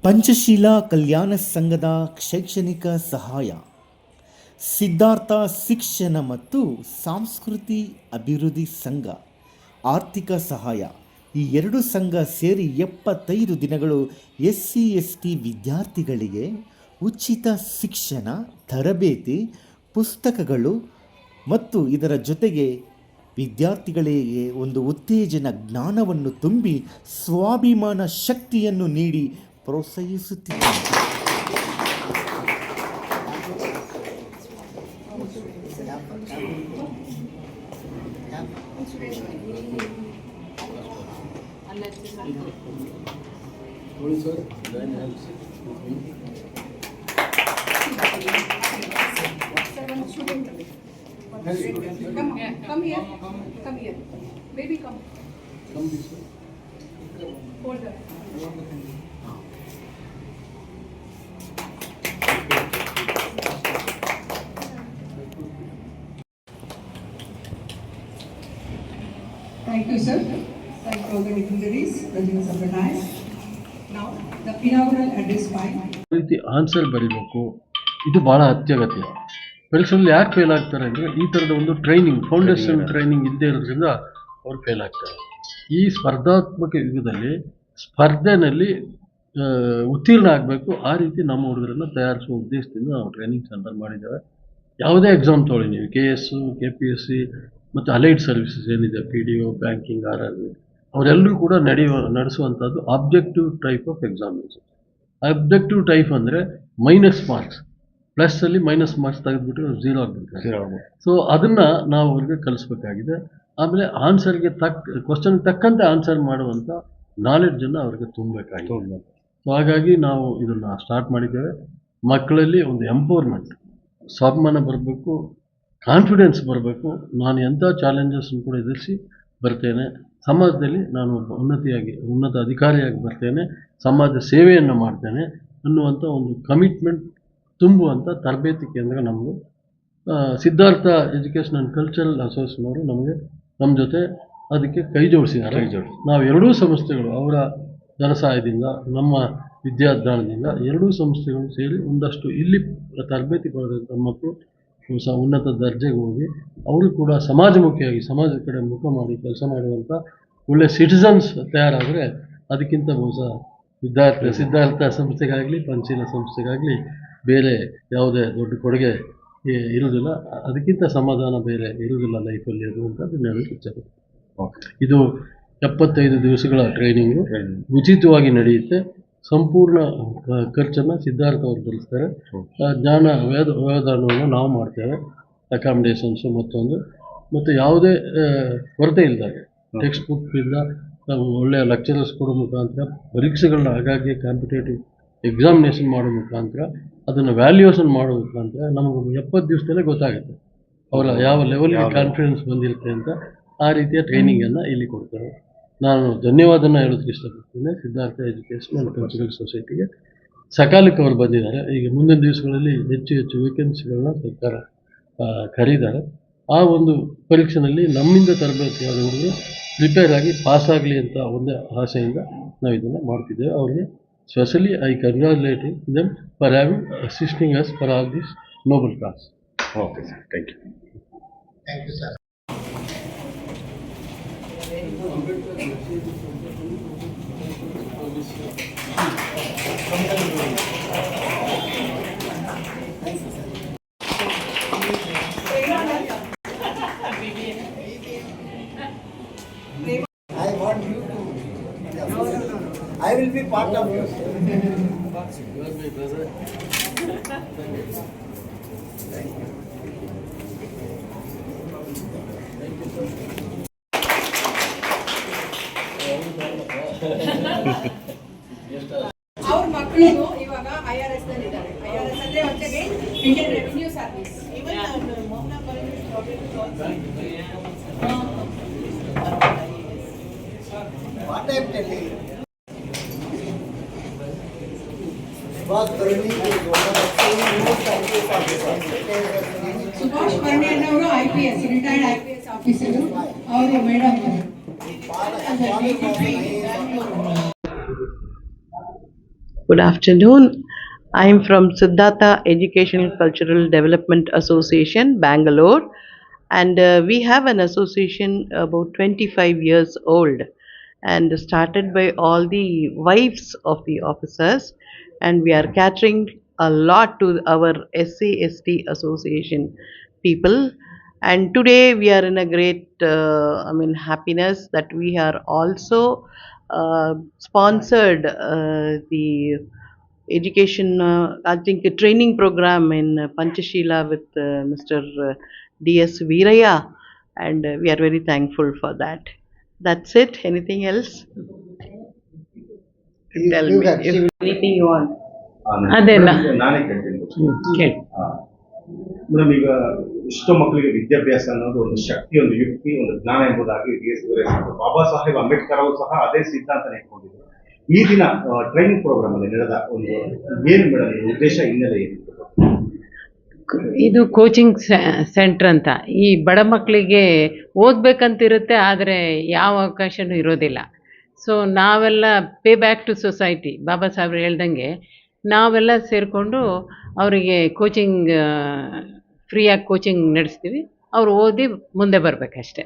ಪಂಚಶೀಲ ಕಲ್ಯಾಣ ಸಂಘದ ಶೈಕ್ಷಣಿಕ ಸಹಾಯ, ಸಿದ್ಧಾರ್ಥ ಶಿಕ್ಷಣ ಮತ್ತು ಸಂಸ್ಕೃತಿ ಅಭಿವೃದ್ಧಿ ಸಂಘ ಆರ್ಥಿಕ ಸಹಾಯ. ಈ ಎರಡು ಸಂಘ ಸೇರಿ 75 ದಿನಗಳು SC/ST ವಿದ್ಯಾರ್ಥಿಗಳಿಗೆ ಉಚಿತ ಶಿಕ್ಷಣ, ತರಬೇತಿ, ಪುಸ್ತಕಗಳು ಮತ್ತು ಇದರ ಜೊತೆಗೆ ವಿದ್ಯಾರ್ಥಿಗಳಿಗೆ ಒಂದು ಉತ್ತೇಜನ ಜ್ಞಾನವನ್ನು ತುಂಬಿ ಸ್ವಾಭಿಮಾನ ಶಕ್ತಿಯನ್ನು ನೀಡಿ ಪ್ರೋತ್ಸಾಹಿಸುತ್ತಿದ್ದಾರೆ. Come here. Baby, come this way. Hold her. Thank you, sir. Thank all the dignitaries, presidents of the dais. Now, the inaugural address by. ರೀತಿ ಆನ್ಸರ್ ಬರೀಬೇಕು, ಇದು ಭಾಳ ಅತ್ಯಗತ್ಯ. ಪರೀಕ್ಷೆಯಲ್ಲಿ ಯಾರು ಫೇಲ್ ಆಗ್ತಾರೆ ಅಂದರೆ ಈ ಥರದ ಒಂದು ಟ್ರೈನಿಂಗ್, ಫೌಂಡೇಶನ್ ಟ್ರೈನಿಂಗ್ ಇಲ್ಲದೆ ಇರೋದ್ರಿಂದ ಅವ್ರು ಫೇಲ್ ಆಗ್ತಾರೆ. ಈ ಸ್ಪರ್ಧಾತ್ಮಕ ಯುಗದಲ್ಲಿ ಸ್ಪರ್ಧೆಯಲ್ಲಿ ಉತ್ತೀರ್ಣ ಆಗಬೇಕು, ಆ ರೀತಿ ನಮ್ಮ ಹುಡುಗರನ್ನು ತಯಾರಿಸುವ ಉದ್ದೇಶದಿಂದ ನಾವು ಟ್ರೈನಿಂಗ್ ಸೆಂಟರ್ ಮಾಡಿದ್ದೇವೆ. ಯಾವುದೇ ಎಕ್ಸಾಮ್ ತೊಗೊಳ್ಳಿ ನೀವು, KS, KPSC ಮತ್ತು ಅಲೈಡ್ ಸರ್ವಿಸಸ್ ಏನಿದೆ, PDO, ಬ್ಯಾಂಕಿಂಗ್, RRB, ಅವರೆಲ್ಲರೂ ಕೂಡ ನಡೆಸುವಂಥದ್ದು objective type of examination. Objective type ಅಂದರೆ ಮೈನಸ್ ಮಾರ್ಕ್ಸ್, ಪ್ಲಸ್ಸಲ್ಲಿ ಮೈನಸ್ ಮಾರ್ಕ್ಸ್ ತೆಗೆದುಬಿಟ್ಟು 0 ಆಗಬೇಕು. ಸೊ ಅದನ್ನು ನಾವು ಅವ್ರಿಗೆ ಕಲಿಸ್ಬೇಕಾಗಿದೆ. ಆಮೇಲೆ ಆನ್ಸರ್ಗೆ ಕ್ವಶನ್ ತಕ್ಕಂತೆ ಆನ್ಸರ್ ಮಾಡುವಂಥ ನಾಲೆಡ್ಜನ್ನು ಅವ್ರಿಗೆ ತುಂಬಬೇಕಾಗಿದೆ. ಸೊ ಹಾಗಾಗಿ ನಾವು ಇದನ್ನು ಸ್ಟಾರ್ಟ್ ಮಾಡಿದ್ದೇವೆ. ಮಕ್ಕಳಲ್ಲಿ ಒಂದು ಎಂಪವರ್ಮೆಂಟ್, ಸ್ವಾಭಿಮಾನ ಬರಬೇಕು, ಕಾನ್ಫಿಡೆನ್ಸ್ ಬರಬೇಕು. ನಾನು ಎಂಥ ಚಾಲೆಂಜಸ್ಸನ್ನು ಕೂಡ ಎದುರಿಸಿ ಬರ್ತೇನೆ, ಸಮಾಜದಲ್ಲಿ ನಾನು ಉನ್ನತ ಅಧಿಕಾರಿಯಾಗಿ ಬರ್ತೇನೆ, ಸಮಾಜ ಸೇವೆಯನ್ನು ಮಾಡ್ತೇನೆ ಅನ್ನುವಂಥ ಒಂದು ಕಮಿಟ್ಮೆಂಟ್ ತುಂಬುವಂಥ ತರಬೇತಿ ಕೇಂದ್ರ ನಮ್ಮದು. Siddhartha education and cultural association ಅವರು ನಮ್ಮ ಜೊತೆ ಅದಕ್ಕೆ ಕೈ ಜೋಡಿಸಿದ್ದಾರೆ. ನಾವು ಎರಡೂ ಸಂಸ್ಥೆಗಳು ಅವರ ಧನಸಹಾಯದಿಂದ, ನಮ್ಮ ವಿದ್ಯಾದಾನದಿಂದ ಎರಡೂ ಸಂಸ್ಥೆಗಳು ಸೇರಿ ಒಂದಷ್ಟು ಇಲ್ಲಿ ತರಬೇತಿ ಪಡೆದಂಥ ಮಕ್ಕಳು ಉನ್ನತ ದರ್ಜೆಗೆ ಹೋಗಿ ಅವರು ಕೂಡ ಸಮಾಜಮುಖಿಯಾಗಿ ಸಮಾಜದ ಕಡೆ ಮುಖ ಮಾಡಿ ಕೆಲಸ ಮಾಡುವಂಥ ಒಳ್ಳೆಯ ಸಿಟಿಸನ್ಸ್ ತಯಾರಾದರೆ ಅದಕ್ಕಿಂತ ಬಹುಶಃ ಸಿದ್ಧಾರ್ಥ ಸಂಸ್ಥೆಗಾಗಲಿ, ಪಂಚಶೀಲ ಸಂಸ್ಥೆಗಾಗಲಿ ಬೇರೆ ಯಾವುದೇ ದೊಡ್ಡ ಕೊಡುಗೆ ಇರುವುದಿಲ್ಲ. ಅದಕ್ಕಿಂತ ಸಮಾಧಾನ ಬೇರೆ ಇರುವುದಿಲ್ಲ ಲೈಫಲ್ಲಿ, ಅದು ಅಂತ ಹೇಳಲಿಕ್ಕೆ ಇಚ್ಛೆ. ಇದು 75 ದಿವಸಗಳ ಟ್ರೈನಿಂಗು ಉಚಿತವಾಗಿ ನಡೆಯುತ್ತೆ. ಸಂಪೂರ್ಣ ಖರ್ಚನ್ನು ಸಿದ್ಧಾರ್ಥ ಅವರು ಭರಿಸ್ತಾರೆ. ಜ್ಞಾನ ವ್ಯವಧಾನವನ್ನು ನಾವು ಮಾಡ್ತೇವೆ, ಅಕಾಮಿಡೇಷನ್ಸು ಮತ್ತು ಯಾವುದೇ ಕೊರತೆ ಇಲ್ಲದಾಗ ಟೆಕ್ಸ್ಟ್ ಬುಕ್ಕಿಂದ ಒಳ್ಳೆಯ ಲೆಕ್ಚರರ್ಸ್ ಕೊಡೋ ಮುಖಾಂತರ, ಪರೀಕ್ಷೆಗಳನ್ನ ಹಾಗಾಗಿ ಕಾಂಪಿಟೇಟಿವ್ ಎಕ್ಸಾಮಿನೇಷನ್ ಮಾಡೋ ಮುಖಾಂತರ, ಅದನ್ನು ವ್ಯಾಲ್ಯೂಯೇಷನ್ ಮಾಡೋ ಮುಖಾಂತರ ನಮಗೆ 70 ದಿವಸದಲ್ಲೇ ಗೊತ್ತಾಗುತ್ತೆ ಅವರ ಯಾವ ಲೆವೆಲ್ಗೆ ಕಾನ್ಫಿಡೆನ್ಸ್ ಬಂದಿರುತ್ತೆ ಅಂತ. ಆ ರೀತಿಯ ಟ್ರೈನಿಂಗನ್ನು ಇಲ್ಲಿ ಕೊಡ್ತಾರೆ. ನಾನು ಧನ್ಯವಾದನ ಹೇಳೋದಕ್ಕೆ ಇಷ್ಟಪಡ್ತೀನಿ ಸಿದ್ಧಾರ್ಥ ಎಜುಕೇಷನ್ ಆ್ಯಂಡ್ ಕಲ್ಚರಲ್ ಸೊಸೈಟಿಗೆ. ಸಕಾಲಕ್ಕೆ ಅವರು ಬಂದಿದ್ದಾರೆ. ಈಗ ಮುಂದಿನ ದಿವಸಗಳಲ್ಲಿ ಹೆಚ್ಚು ವೇಕೆನ್ಸಿಗಳನ್ನ ಸರ್ಕಾರ ಕರೀತಾರೆ. ಆ ಒಂದು ಪರೀಕ್ಷೆಯಲ್ಲಿ ನಮ್ಮಿಂದ ತರಬೇತಿ ಆದವರಿಗೆ ಪ್ರಿಪೇರ್ ಆಗಿ ಪಾಸ್ ಆಗಲಿ ಅಂತ ಒಂದೇ ಆಸೆಯಿಂದ ನಾವು ಇದನ್ನು ಮಾಡ್ತಿದ್ದೇವೆ. ಅವರಿಗೆ specially I congratulating them for having assisting us for all this noble cause. Okay sir, thank you. Thank you sir. I want you to. I will be part of you. You are my brother. ಅವ್ರ ಮಕ್ಕಳು ಇವಾಗ IRS ನಲ್ಲಿ ಇದ್ದಾರೆ. IRS ಅಂದ್ರೆ ಹೊರಗೆ Indian revenue service. What I am telling you. Subhash Karni is one of the most IPS officers. Subhash Karni ಅವರು IPS retired IPS officer. ಅವರು madam Good afternoon. I am from Siddhartha Educational Cultural Development Association, Bangalore, and we have an association about 25 years old and started by all the wives of the officers, and we are catering a lot to our SC/ST association people. And today we are in a great, happiness that we are also sponsored the education, I think a training program in Panchashila with Mr. D.S. Veeraya, and we are very thankful for that. That's it. Anything else? Tell me if anything you want. ಅದೆಲ್ಲ ನಾನೇ ಕೇಳ್ತೀನಿ ಕೇಳಿ. Madam, ಈಗ ಇಷ್ಟೋ ಮಕ್ಕಳಿಗೆ ವಿದ್ಯಾಭ್ಯಾಸ ಅನ್ನೋದು ಒಂದು ಶಕ್ತಿ, ಒಂದು ಯುಕ್ತಿ, ಒಂದು ಜ್ಞಾನ ಎಂಬುದಾಗಿ ಬಾಬಾ ಸಾಹೇಬ್ ಅಂಬೇಡ್ಕರ್ ಅವರು ಸಹ ಅದೇ ಸಿದ್ಧಾಂತ ಇಟ್ಕೊಂಡಿದ್ರು. ಈ ದಿನ ಟ್ರೈನಿಂಗ್ ಪ್ರೋಗ್ರಾಮ್ ಅಲ್ಲಿ ನಡೆದ ಒಂದು ಏನು ಮೇಡಮ್ ಉದ್ದೇಶ, ಹಿನ್ನೆಲೆ ಏನು? ಇದು ಕೋಚಿಂಗ್ ಸೆಂಟರ್ ಅಂತ. ಈ ಬಡ ಮಕ್ಕಳಿಗೆ ಓದಬೇಕಂತಿರುತ್ತೆ, ಆದರೆ ಯಾವ ಅವಕಾಶನೂ ಇರೋದಿಲ್ಲ. ಸೊ ನಾವೆಲ್ಲ ಪೇ ಬ್ಯಾಕ್ ಟು ಸೊಸೈಟಿ, ಬಾಬಾ ಸಾಹೇಬ್ರು ಹೇಳ್ದಂಗೆ ನಾವೆಲ್ಲ ಸೇರಿಕೊಂಡು ಅವರಿಗೆ ಕೋಚಿಂಗ್, ಫ್ರೀಯಾಗಿ ಕೋಚಿಂಗ್ ನಡೆಸ್ತೀವಿ. ಅವರು ಓದಿ ಮುಂದೆ ಬರಬೇಕಷ್ಟೆ.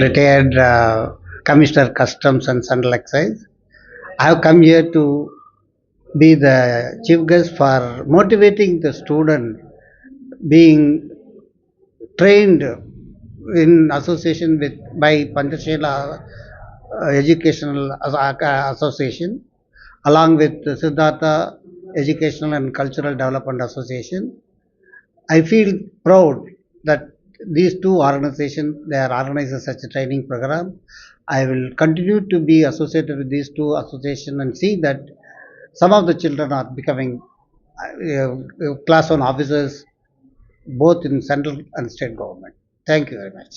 Retired Commissioner Customs and Central Excise. I have come here to be the chief guest for motivating the student being trained in association with by Panchashila Educational Association, along with the Siddhartha Educational and Cultural Development Association. I feel proud that these two organizations, they are organizing such a training program. I will continue to be associated with these two associations and see that some of the children are becoming class 1 officers both in central and state government. Thank you very much.